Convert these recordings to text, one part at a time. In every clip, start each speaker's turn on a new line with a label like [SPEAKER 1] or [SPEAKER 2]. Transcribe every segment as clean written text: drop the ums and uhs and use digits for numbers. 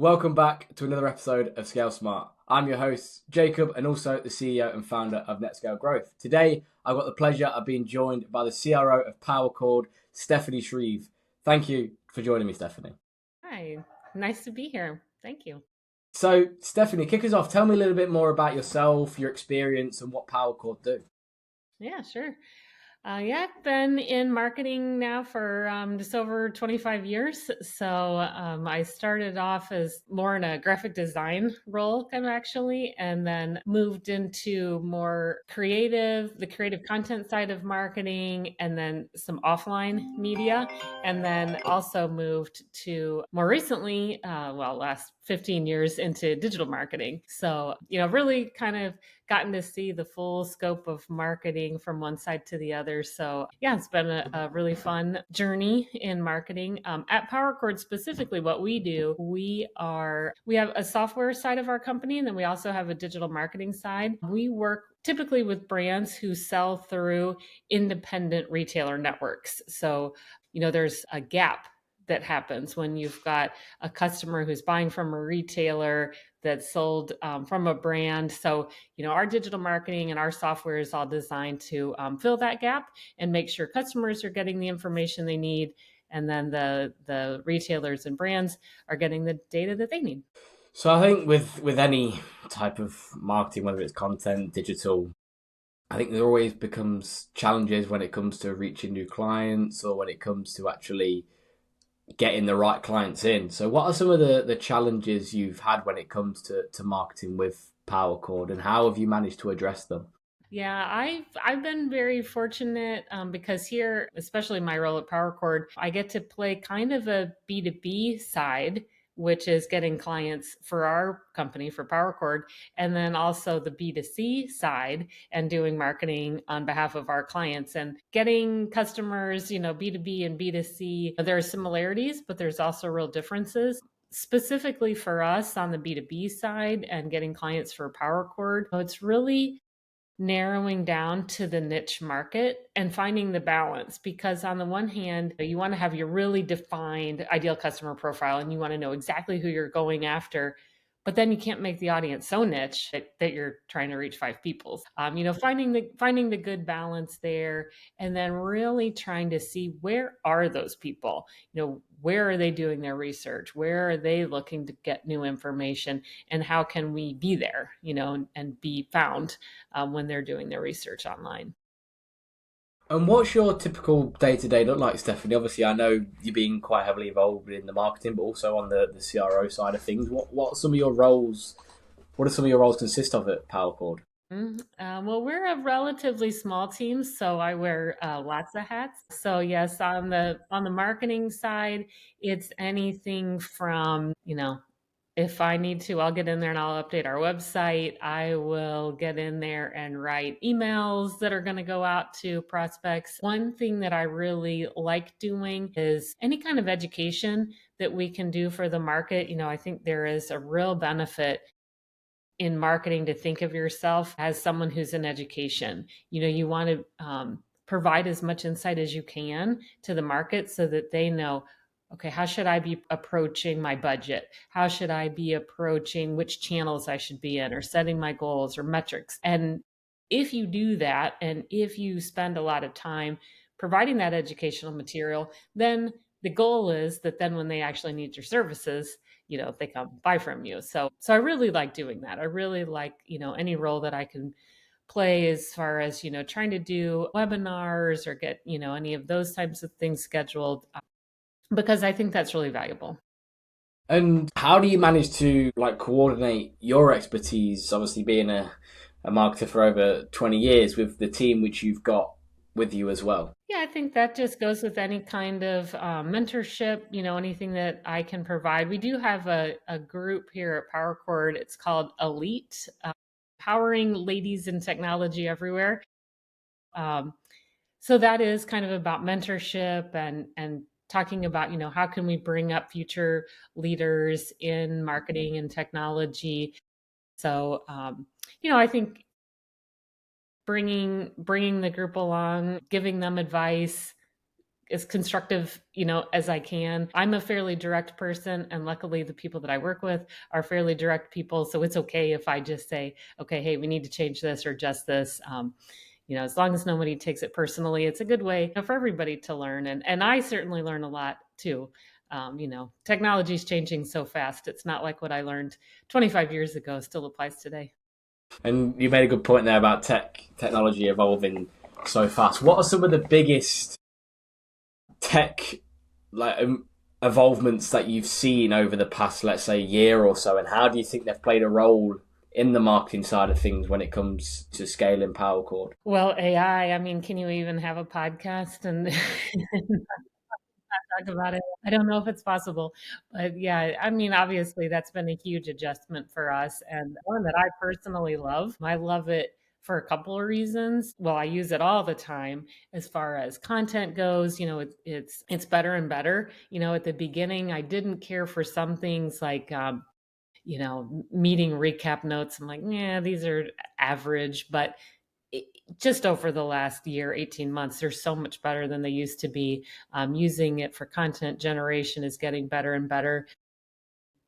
[SPEAKER 1] Welcome back to another episode of Scale Smart. I'm your host, Jacob, and also the CEO and founder of NetScale Growth. Today, I've got the pleasure of being joined by the CRO of PowerChord, Stephanie Shreve. Thank you for joining me, Stephanie.
[SPEAKER 2] Hi, nice to be here. Thank you.
[SPEAKER 1] So, Stephanie, kick us off. Tell me a little bit more about yourself, your experience, and what PowerChord do.
[SPEAKER 2] Yeah, sure. I've been in marketing now for just over 25 years. So I started off as more in a graphic design role, kind of actually, and then moved into more the creative content side of marketing, and then some offline media. And then also moved to more recently, last 15 years into digital marketing. So really kind of gotten to see the full scope of marketing from one side to the other. So, yeah, it's been a really fun journey in marketing. At PowerChord specifically, what we do, we have a software side of our company, and then we also have a digital marketing side. We work typically with brands who sell through independent retailer networks. So there's a gap that happens when you've got a customer who's buying from a retailer that's sold from a brand. So our digital marketing and our software is all designed to fill that gap and make sure customers are getting the information they need, and then the retailers and brands are getting the data that they need.
[SPEAKER 1] So, I think with any type of marketing, whether it's content, digital, I think there always becomes challenges when it comes to reaching new clients or when it comes to actually getting the right clients in. So what are some of the challenges you've had when it comes to marketing with PowerChord, and how have you managed to address them?
[SPEAKER 2] Yeah, I've been very fortunate because here, especially my role at PowerChord, I get to play kind of a B2B side, which is getting clients for our company for PowerChord, and then also the B2C side and doing marketing on behalf of our clients and getting customers, B2B and B2C. There are similarities, but there's also real differences. Specifically for us on the B2B side and getting clients for PowerChord, it's really narrowing down to the niche market and finding the balance, because on the one hand you want to have your really defined ideal customer profile and you want to know exactly who you're going after, but then you can't make the audience so niche that you're trying to reach five people. Finding the good balance there, and then really trying to see where are those people, where are they doing their research, where are they looking to get new information, and how can we be there, and be found when they're doing their research online.
[SPEAKER 1] And what's your typical day to day look like, Stephanie? Obviously, I know you're being quite heavily involved in the marketing, but also on the CRO side of things. What are some of your roles? What do some of your roles consist of at PowerChord?
[SPEAKER 2] Well, we're a relatively small team, so I wear lots of hats. So yes, on the marketing side, it's anything from if I need to, I'll get in there and I'll update our website. I will get in there and write emails that are going to go out to prospects. One thing that I really like doing is any kind of education that we can do for the market. I think there is a real benefit in marketing to think of yourself as someone who's in education. You want to provide as much insight as you can to the market so that they know, okay, how should I be approaching my budget? How should I be approaching which channels I should be in, or setting my goals or metrics? And if you do that, and if you spend a lot of time providing that educational material, then the goal is that then when they actually need your services, they come buy from you. So I really like doing that. I really like, any role that I can play as far as, trying to do webinars or get, any of those types of things scheduled, because I think that's really valuable.
[SPEAKER 1] And how do you manage to coordinate your expertise, obviously being a marketer for over 20 years, with the team which you've got with you as well?
[SPEAKER 2] Yeah, I think that just goes with any kind of mentorship, anything that I can provide. We do have a group here at PowerChord. It's called Elite, Powering Ladies in Technology Everywhere. Um, so that is kind of about mentorship and talking about, how can we bring up future leaders in marketing and technology. So I think bringing the group along, giving them advice, as constructive, as I can. I'm a fairly direct person, and luckily the people that I work with are fairly direct people. So it's okay if I just say, okay, hey, we need to change this or adjust this. As long as nobody takes it personally, it's a good way for everybody to learn. And I certainly learn a lot too. Technology is changing so fast. It's not like what I learned 25 years ago still applies today.
[SPEAKER 1] And you made a good point there about technology evolving so fast. What are some of the biggest tech like evolvements that you've seen over the past, let's say, year or so, and how do you think they've played a role in the marketing side of things when it comes to scaling PowerChord?
[SPEAKER 2] Well, AI, I mean, can you even have a podcast and talk about it? I don't know if it's possible, but yeah, I mean, obviously that's been a huge adjustment for us and one that I personally love. I love it for a couple of reasons. Well, I use it all the time as far as content goes. It's better and better. At the beginning, I didn't care for some things like meeting recap notes. I'm like, yeah, these are average, but it, just over the last year, 18 months, they're so much better than they used to be. Using it for content generation is getting better and better.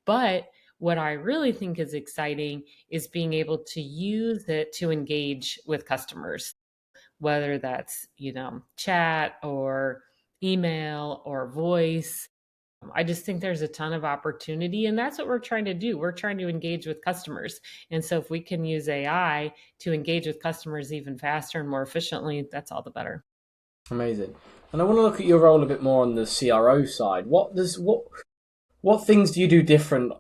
[SPEAKER 2] But what I really think is exciting is being able to use it to engage with customers, whether that's, chat or email or voice. I just think there's a ton of opportunity, and that's what we're trying to do. We're trying to engage with customers. And so if we can use AI to engage with customers even faster and more efficiently, that's all the better.
[SPEAKER 1] Amazing. And I want to look at your role a bit more on the CRO side. What things do you do different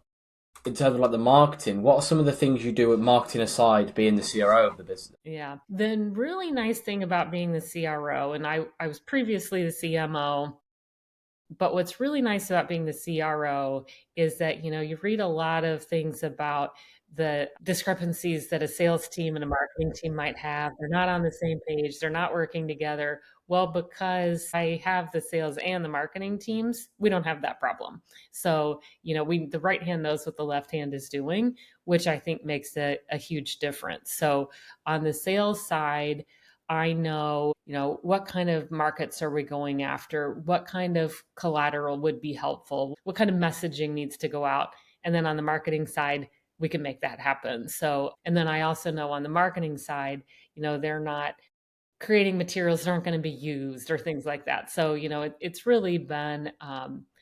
[SPEAKER 1] in terms of like the marketing? What are some of the things you do with marketing aside being the CRO of the business?
[SPEAKER 2] Yeah. The really nice thing about being the CRO, and I was previously the CMO, but what's really nice about being the CRO is that, you read a lot of things about the discrepancies that a sales team and a marketing team might have. They're not on the same page, they're not working together. Well, because I have the sales and the marketing teams, we don't have that problem. So, the right hand knows what the left hand is doing, which I think makes a huge difference. So, on the sales side, I know, what kind of markets are we going after? What kind of collateral would be helpful? What kind of messaging needs to go out? And then on the marketing side, we can make that happen. So, and then I also know on the marketing side, they're not creating materials that aren't going to be used or things like that. So, it's really been,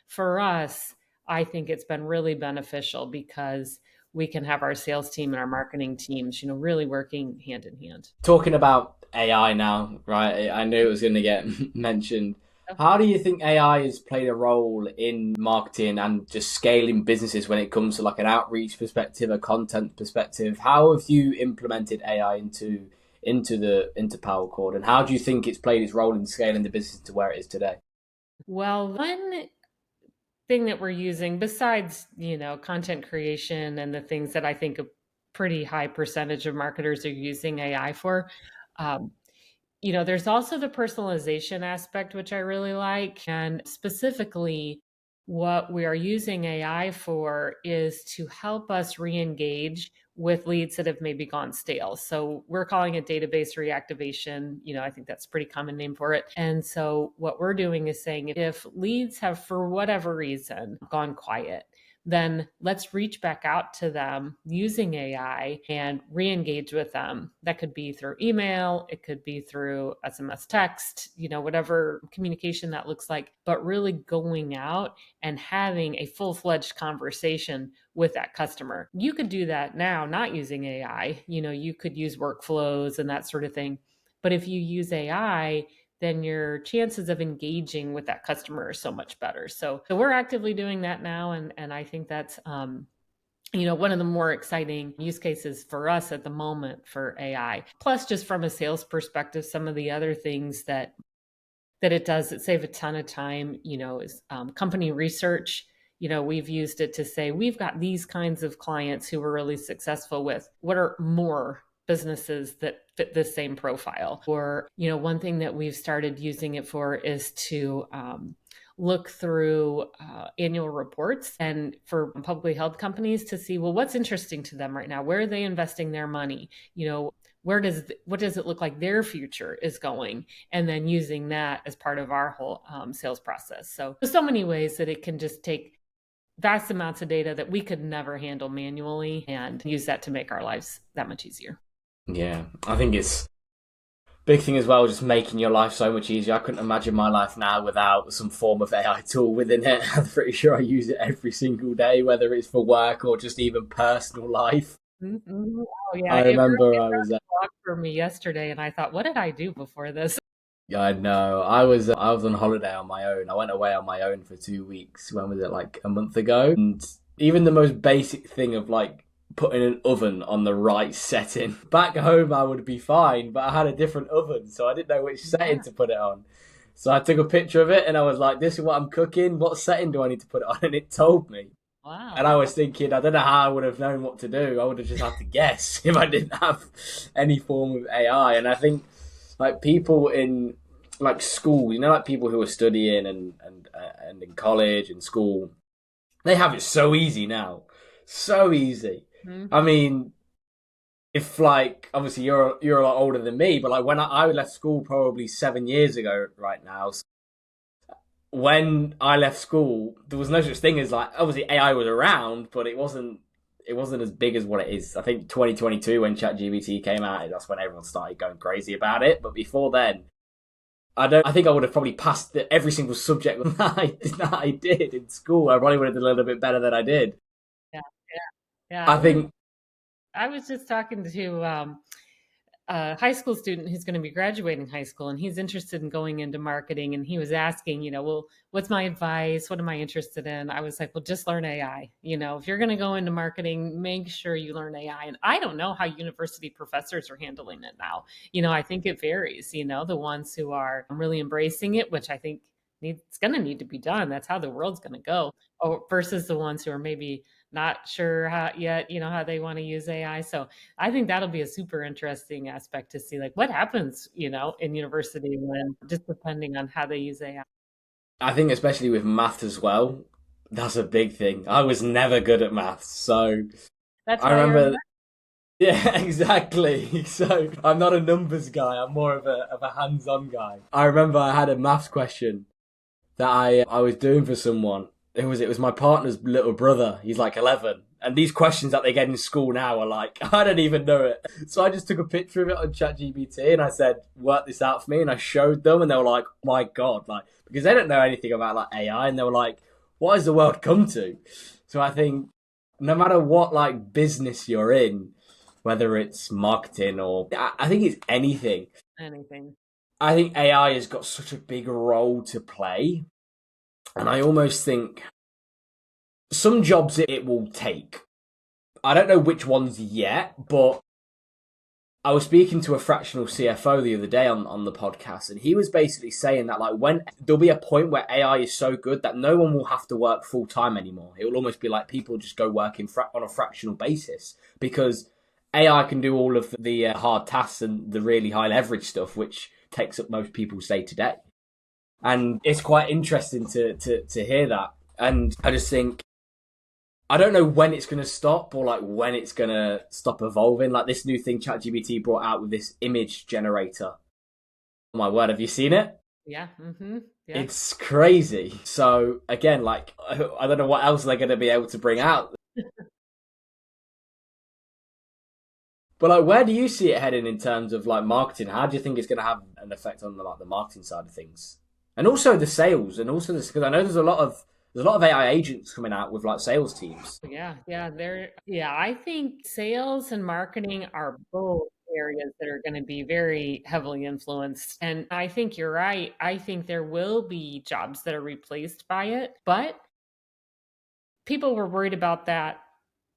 [SPEAKER 2] for us, I think it's been really beneficial because we can have our sales team and our marketing teams, really working hand in hand.
[SPEAKER 1] Talking about AI now, right? I knew it was going to get mentioned. How do you think AI has played a role in marketing and just scaling businesses when it comes to like an outreach perspective, a content perspective? How have you implemented AI into PowerChord, and how do you think it's played its role in scaling the business to where it is today?
[SPEAKER 2] Well, one thing that we're using besides, content creation and the things that I think a pretty high percentage of marketers are using AI for, um, there's also the personalization aspect, which I really like. And specifically, what we are using AI for is to help us re engage with leads that have maybe gone stale. So we're calling it database reactivation. I think that's a pretty common name for it. And so what we're doing is saying if leads have, for whatever reason, gone quiet, then let's reach back out to them using AI and re-engage with them. That could be through email, it could be through SMS text, whatever communication that looks like, but really going out and having a full-fledged conversation with that customer. You could do that now, not using AI. You could use workflows and that sort of thing. But if you use AI, then your chances of engaging with that customer are so much better. So we're actively doing that now, and I think that's one of the more exciting use cases for us at the moment for AI. Plus, just from a sales perspective, some of the other things that it does that save a ton of time, is company research. We've used it to say we've got these kinds of clients who we're really successful with. What are more businesses that fit the same profile? Or, one thing that we've started using it for is to look through annual reports and for publicly held companies to see, well, what's interesting to them right now? Where are they investing their money? What does it look like their future is going? And then using that as part of our whole sales process. So there's so many ways that it can just take vast amounts of data that we could never handle manually and use that to make our lives that much easier.
[SPEAKER 1] Yeah, I think it's big thing as well, just making your life so much easier. I couldn't imagine my life now without some form of AI tool within it. I'm pretty sure I use it every single day, whether it's for work or just even personal life.
[SPEAKER 2] Mm-hmm. Oh yeah,
[SPEAKER 1] I
[SPEAKER 2] it
[SPEAKER 1] remember
[SPEAKER 2] really
[SPEAKER 1] I was
[SPEAKER 2] blocked for me yesterday, and I thought, what did I do before this?
[SPEAKER 1] yeah, I know. I was on holiday on my own. I went away on my own for 2 weeks. When was it? Like a month ago. And even the most basic thing of like putting an oven on the right setting. Back home I would be fine, but I had a different oven, so I didn't know which setting
[SPEAKER 2] Yeah.
[SPEAKER 1] to put it on. So I took a picture of it and I was like, this is what I'm cooking. What setting do I need to put it on? And it told me. And I
[SPEAKER 2] Wow.
[SPEAKER 1] was thinking, I don't know how I would have known what to do. I would have just had to guess if I didn't have any form of AI. And I think like people in like school, like people who are studying and in college and school, they have it so easy now, so easy. I
[SPEAKER 2] Mm-hmm.
[SPEAKER 1] mean, if like obviously you're a lot older than me, but like when I left school probably 7 years ago, right now. When I left school, there was no such thing as like obviously AI was around, but it wasn't as big as what it is. I think 2022 when ChatGPT came out, that's when everyone started going crazy about it. But before then, I think I would have probably passed every single subject that I did in school. I probably would have done a little bit better than I did.
[SPEAKER 2] Yeah, yeah,
[SPEAKER 1] I
[SPEAKER 2] yeah.
[SPEAKER 1] think
[SPEAKER 2] I was just talking to a high school student who's going to be graduating high school, and he's interested in going into marketing. And he was asking, well, what's my advice? What am I interested in? I was like, well, just learn AI. If you're going to go into marketing, make sure you learn AI. And I don't know how university professors are handling it now. I think it varies. The ones who are really embracing it, which I think it's going to need to be done. That's how the world's going to go. Versus the ones who are maybe not sure how yet, how they want to use AI. So I think that'll be a super interesting aspect to see like what happens, in university when just depending on how they use AI.
[SPEAKER 1] I think especially with math as well, that's a big thing. I was never good at maths, so
[SPEAKER 2] That's
[SPEAKER 1] I
[SPEAKER 2] why you're in
[SPEAKER 1] remember.
[SPEAKER 2] marketing.
[SPEAKER 1] Yeah, exactly. So I'm not a numbers guy. I'm more of a hands-on guy. I remember I had a maths question that I was doing for someone. It was my partner's little brother. He's like 11, and these questions that they get in school now are like I don't even know it. So I just took a picture of it on ChatGPT and I said, "Work this out for me," and I showed them, and they were like, "My God!" Like because they don't know anything about like AI, and they were like, "What has the world come to?" So I think no matter what like business you're in, whether it's marketing or I think it's anything.
[SPEAKER 2] Anything.
[SPEAKER 1] I think AI has got such a big role to play, and I almost think some jobs it will take. I don't know which ones yet, but I was speaking to a fractional CFO the other day on the podcast, and he was basically saying that like when there'll be a point where AI is so good that no one will have to work full time anymore. It will almost be like people just go work on a fractional basis because AI can do all of the hard tasks and the really high leverage stuff, which takes up most people's day to day. And it's quite interesting to hear that. And I just think I don't know when it's going to stop or like when it's going to stop evolving. Like this new thing ChatGPT brought out with this image generator. Oh my word, have you seen it?
[SPEAKER 2] Yeah. Mm-hmm. Yep.
[SPEAKER 1] It's crazy. So again, like I don't know what else they're going to be able to bring out. But like, where do you see it heading in terms of like marketing? How do you think it's going to have an effect on the marketing side of things, and also the sales, and also this because I know there's a lot of AI agents coming out with like sales teams.
[SPEAKER 2] Yeah. Yeah. I think sales and marketing are both areas that are going to be very heavily influenced. And I think you're right. I think there will be jobs that are replaced by it, but people were worried about that,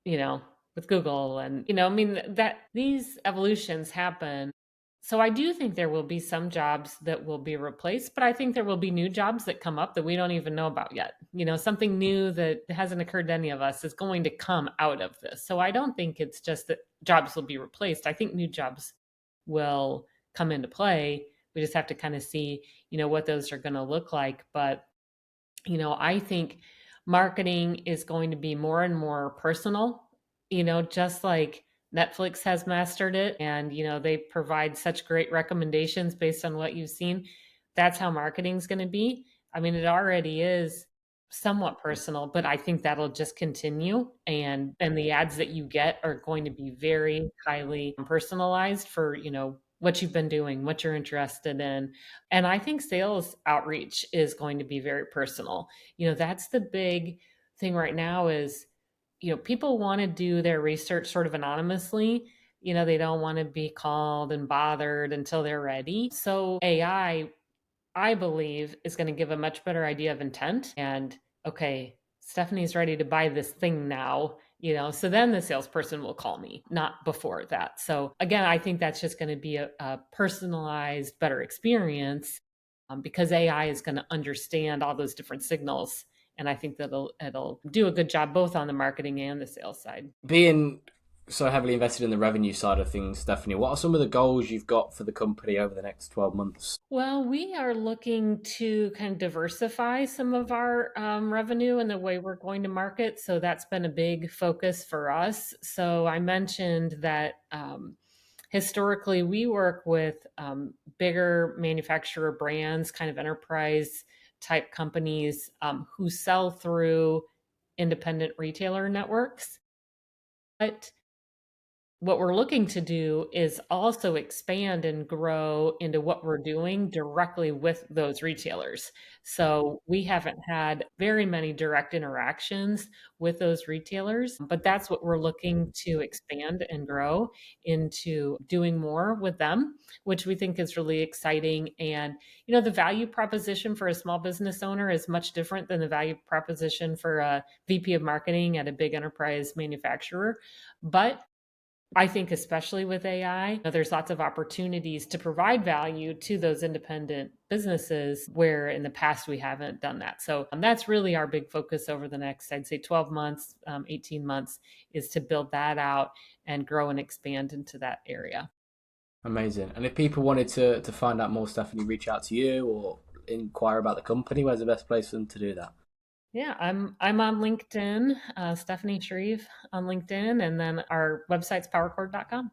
[SPEAKER 2] you know, with Google and, I mean, that these evolutions happen. So I do think there will be some jobs that will be replaced, but I think there will be new jobs that come up that we don't even know about yet. Something new that hasn't occurred to any of us is going to come out of this. So I don't think it's just that jobs will be replaced. I think new jobs will come into play. We just have to kind of see, what those are going to look like. But I think marketing is going to be more and more personal, just like Netflix has mastered it and, they provide such great recommendations based on what you've seen. That's how marketing's going to be. I mean, it already is somewhat personal, but I think that'll just continue and the ads that you get are going to be very highly personalized for, what you've been doing, what you're interested in, and I think sales outreach is going to be very personal. That's the big thing right now is, people want to do their research sort of anonymously. They don't want to be called and bothered until they're ready. So I believe, is going to give a much better idea of intent and, okay, Stephanie's ready to buy this thing now, so then the salesperson will call me, not before that. So again, I think that's just going to be a personalized, better experience because AI is going to understand all those different signals. And I think that it'll do a good job both on the marketing and the sales side.
[SPEAKER 1] Being so heavily invested in the revenue side of things, Stephanie, what are some of the goals you've got for the company over the next 12 months?
[SPEAKER 2] Well, we are looking to kind of diversify some of our revenue and the way we're going to market. So that's been a big focus for us. So I mentioned that historically we work with bigger manufacturer brands, kind of enterprise type companies who sell through independent retailer networks. But what we're looking to do is also expand and grow into what we're doing directly with those retailers. So we haven't had very many direct interactions with those retailers, but that's what we're looking to expand and grow into doing more with them, which we think is really exciting. And, the value proposition for a small business owner is much different than the value proposition for a VP of marketing at a big enterprise manufacturer. But I think especially with AI, there's lots of opportunities to provide value to those independent businesses where in the past we haven't done that. So that's really our big focus over the next, I'd say 12 months, 18 months is to build that out and grow and expand into that area.
[SPEAKER 1] Amazing. And if people wanted to find out more, Stephanie, reach out to you or inquire about the company, where's the best place for them to do that?
[SPEAKER 2] Yeah, I'm on LinkedIn, Stephanie Shreve on LinkedIn, and then our website's powerchord.com.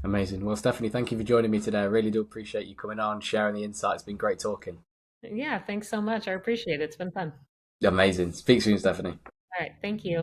[SPEAKER 1] Amazing. Well, Stephanie, thank you for joining me today. I really do appreciate you coming on, sharing the insights. It's been great talking.
[SPEAKER 2] Yeah, thanks so much. I appreciate it. It's been fun.
[SPEAKER 1] Amazing. Speak soon, Stephanie.
[SPEAKER 2] All right, thank you.